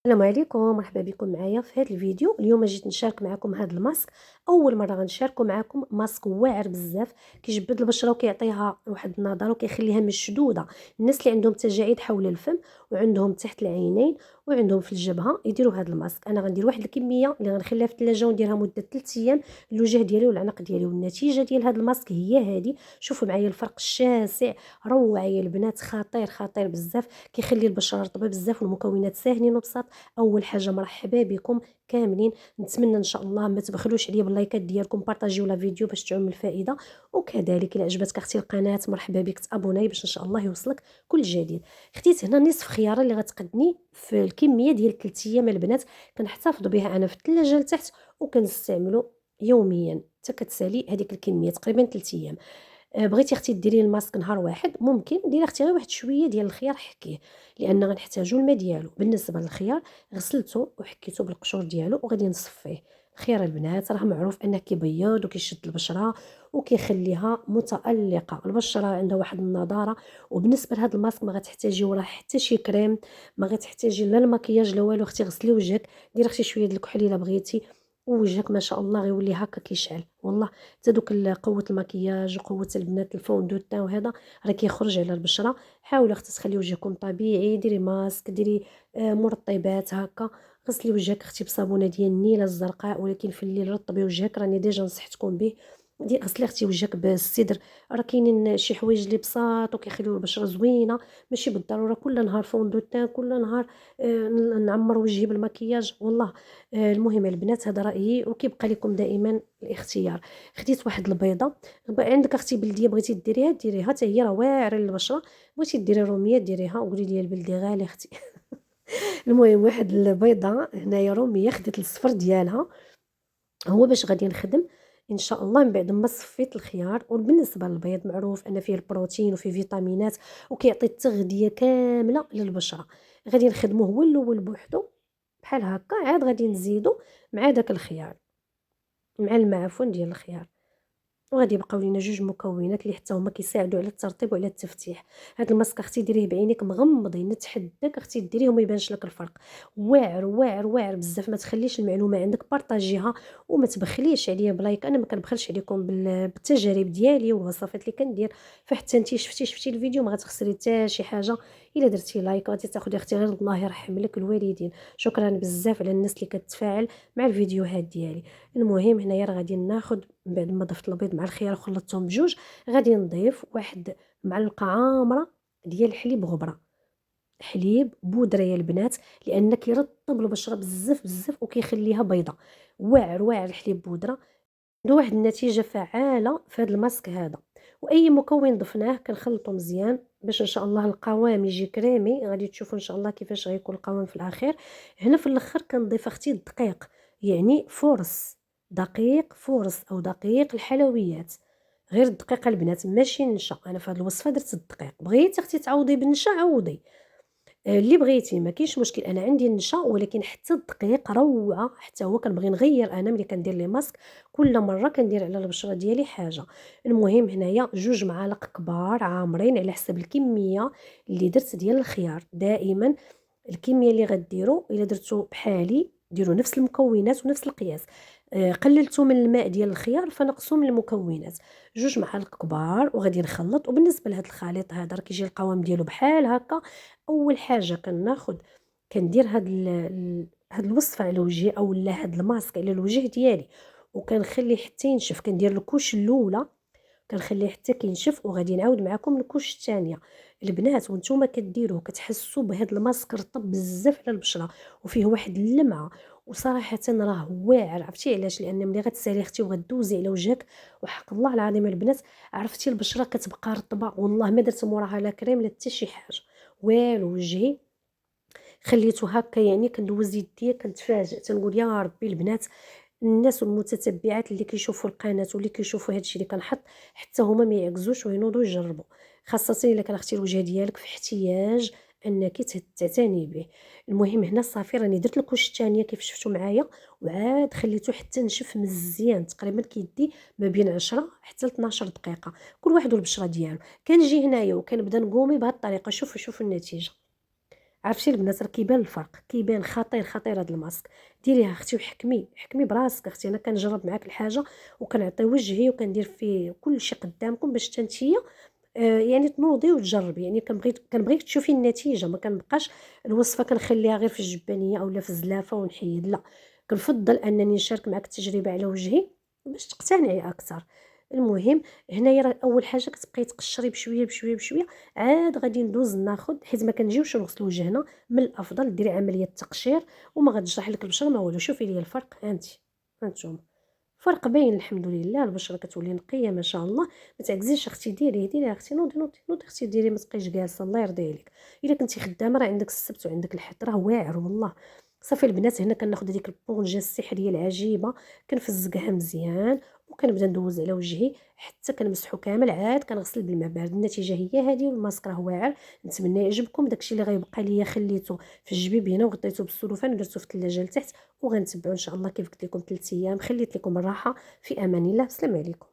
السلام عليكم، مرحبا بكم معايا في هذا الفيديو. اليوم جيت نشارك معكم هذا الماسك. اول مره غنشاركو معكم ماسك واعر بزاف، كيجبد البشره وكيعطيها واحد النضاره وكيخليها مشدوده. الناس اللي عندهم تجاعيد حول الفم وعندهم تحت العينين وعندهم في الجبهه يديروا هذا الماسك. انا غندير واحد الكميه اللي غنخليها في الثلاجه ونديرها مده 3 ايام الوجه ديالي والعنق ديالي، والنتيجه ديال هذا الماسك هي هذه. شوفوا معايا الفرق الشاسع، روعه يا البنات، خطير خطير بزاف. كيخلي البشره رطبه بزاف والمكونات ساهلين وبساط. اول حاجه مرحبا بكم كاملين، نتمنى ان شاء الله ما تبخلوش عليا باللايكات ديالكم، بارطاجيو لا فيديو باش تعم الفائده. وكذلك الا عجبتك اختي القناه مرحبا بك تابوناي باش ان شاء الله يوصلك كل جديد. خديت هنا نصف خياره اللي غتقدني في الكميه ديال 3 ايام البنات، كنحتفظ بها انا في الثلاجه لتحت وكنستعملو يوميا حتى كتسالي هذيك الكميه تقريبا 3 ايام. بغيتي اختي ديري الماسك نهار واحد ممكن ديري اختي غير واحد شويه ديال الخيار حكيه، لان غنحتاجو الماء ديالو. بالنسبه للخيار غسلته وحكيته بالقشور ديالو وغادي نصفيه. الخيار البنات راه معروف انه كيبيض وكيشد البشره وكيخليها متالقه، البشره عندها واحد النضاره. وبالنسبه لهذا الماسك ما غتحتاجي ولا حتى شي كريم، ما غتحتاجي لا المكياج لا والو. اختي غسلي وجهك، ديري اختي شويه ديال الكحل الا بغيتي، ووجهك ما شاء الله غيولي هكا كيشعل والله. حتى دوك قوه المكياج وقوه البنات الفون دو تان وهذا راه كيخرج على البشره. حاولوا اختي تخلي وجهكم طبيعي، ديري ماسك، ديري مرطبات هكا. غسلي وجهك اختي بصابونه ديال النيله الزرقاء، ولكن في الليل رطبي وجهك، راني ديجا نصحتكم به. غسلي اختي وجهك بالسدر. راه كاينين شي حوايج اللي بساط وكيخليو البشره زوينه، ماشي بالضروره كل نهار فون دو تان كل نهار نعمر وجهي بالمكياج والله. المهم البنات هذا رايي وكيبقى لكم دائما الاختيار. خديت واحد البيضه، عندك اختي بلديه بغيتي ديريها ديريها حتى هي راه واعره للبشره. بغيتي ديري روميه ديريها وقولي لي البلدي غالي اختي. المهم واحد البيضه هنايا روميه خديت الصفر ديالها، هو باش غادي نخدم ان شاء الله من بعد ما صفيت الخيار. وبالنسبه للبيض معروف ان فيه البروتين وفيه فيتامينات وكيعطي التغذيه كامله للبشره. غادي نخدموه هو الاول بوحدو بحال هكا، عاد غادي نزيدو مع داك الخيار، مع الماء عفوا ديال الخيار. وغادي يبقاو لينا جوج مكونات اللي حتى هما كيساعدوا على الترطيب وعلى التفتيح. هاد الماسك اختي ديريه بعينيك مغمضين، نتحداك اختي ديريه وما يبانش لك الفرق. واعر واعر واعر بزاف، ما تخليش المعلومه عندك، بارطاجيها وما تبخليش عليا بلايك. انا ما كنبخلش عليكم بالتجارب ديالي والوصفات اللي كندير. فحتى انت شفتي الفيديو ما غتخسري حتى شي حاجه الا درتي لايك، غادي تاخدي اختي غير الله يرحم لك الوالدين. شكرا بزاف على الناس اللي كتفاعل مع الفيديوهات ديالي. المهم هنايا راه غادي ناخذ من بعد ما ضفت البيض مع الخيار وخلطتهم بجوج، غادي نضيف واحد معلقه عامره ديال الحليب غبره، حليب بودره يا البنات، لان كيرطب البشره بزاف بزاف وكيخليها بيضه. واعر واعر الحليب بودره عنده واحد النتيجه فعاله في هذا الماسك هذا. واي مكون ضفناه كنخلطو مزيان باش ان شاء الله القوام يجي كريمي. غادي تشوفوا ان شاء الله كيفاش غيكون القوام في الاخير. هنا في الاخر كنضيف اختي الدقيق، يعني فرص دقيق، فرص او دقيق الحلويات، غير الدقيق البنات ماشي النشا. انا في هذه الوصفه درت الدقيق، بغيتي اختي تعوضي بالنشا عوضي، اللي بغيتي ما كاينش مشكل. انا عندي النشا ولكن حتى الدقيق روعه، حتى هو كنبغي نغير. انا ملي كندير لي ماسك كل مره كندير على البشره ديالي حاجه. المهم هنايا 2 معالق كبار عامرين على حسب الكميه اللي درت ديال الخيار. دائما الكميه اللي غديروا الا درتو بحالي ديروا نفس المكونات ونفس القياس. قللتو من الماء ديال الخيار فنقصوا من المكونات. 2 معالق كبار وغادي نخلط. وبالنسبه لهذا الخليط هذا راه كيجي القوام ديالو بحال هكا. اول حاجه كندير هاد الوصفه على وجهي او لا هاد الماسك على الوجه ديالي، وكنخليه حتى ينشف. كندير الكوش الاولى كنخليه حتى كينشف وغادي نعاود معكم الكوش الثانيه. البنات وانتم كديروه كتحسوا بهذا الماسك رطب بزاف على البشره وفيه واحد اللمعه. وصراحه راه واعر. عرفتي علاش؟ لان ملي غتسالي اختي وغدوزي على وجهك وحق الله العظيم البنات، عرفتي البشره كتبقى رطبه والله. ما درت موراها لا كريم لا حتى شي حاجه والو. وجهي خليته هكا يعني كندوز يديا كنتفاجئ تنقول يا ربي. البنات الناس والمتتبعات اللي كيشوفوا القناه واللي كيشوفوا هادشي اللي كنحط حتى هما ما يعكزوش وينوضوا يجربوا، خاصه الا كان اختي الوجه ديالك في احتياج انك تعتني به. المهم هنا صافي راني درت الكوش الثانيه كيف شفتوا معايا، وعاد خليته حتى نشف مزيان تقريبا كيدي ما بين 10 حتى ل 12 دقيقه. كل واحد والبشره ديالو. كنجي هنايا وكنبدا نقومي بهذه الطريقه. شوفوا النتيجه. عرفتي البنات راه كيبان الفرق، كيبان خطير خطير هذا الماسك. ديريها اختي وحكمي، حكمي براسك اختي. انا كنجرب معاك الحاجه وكنعطي وجهي وكندير فيه كلشي قدامكم باش حتى نتيا يعني تنوضي وتجربي. يعني كنبغيك تشوفي النتيجه، ما كنبقاش الوصفه كنخليها غير في الجبانيه اولا في الزلافه ونحيد، لا. كنفضل انني نشارك معك التجربه على وجهي باش تقتنعي اكثر. المهم هنايا راه اول حاجه كتبقاي تقشري بشويه بشويه بشويه، عاد غادي ندوز ناخد، حيت ما كنجيوش نغسلو وجهنا، من الافضل ديري عمليه تقشير وما غتجرح لك البشره ما والو. شوفي لي الفرق، هانتوما فرق باين الحمد لله. البشره كتولي نقيه ما شاء الله. ما تعكزيش اختي، ديري اختي، نوضي نوضي نوضي اختي ديري، ما تبقيش جالسه الله يرضي عليك. الا كنتي خدامه راه عندك السبت وعندك الحد، راه واعر والله. صافي البنات هنا كناخذ هذيك البونجه السحريه العجيبه، كنفزقها مزيان وكنبدا ندوز على وجهي حتى كنمسحو كامل، عاد كنغسل بالماء بارد. النتيجه هي هذه، والماسك راه واعر. نتمنى يعجبكم. داكشي اللي غيبقى ليا خليته في الجبيب هنا وغطيته بالسلوفان ودرتو في الثلاجه لتحت، وغنتبعوا ان شاء الله كيف قلت لكم 3 ايام. خليت لكم الراحه، في امان الله. السلام عليكم.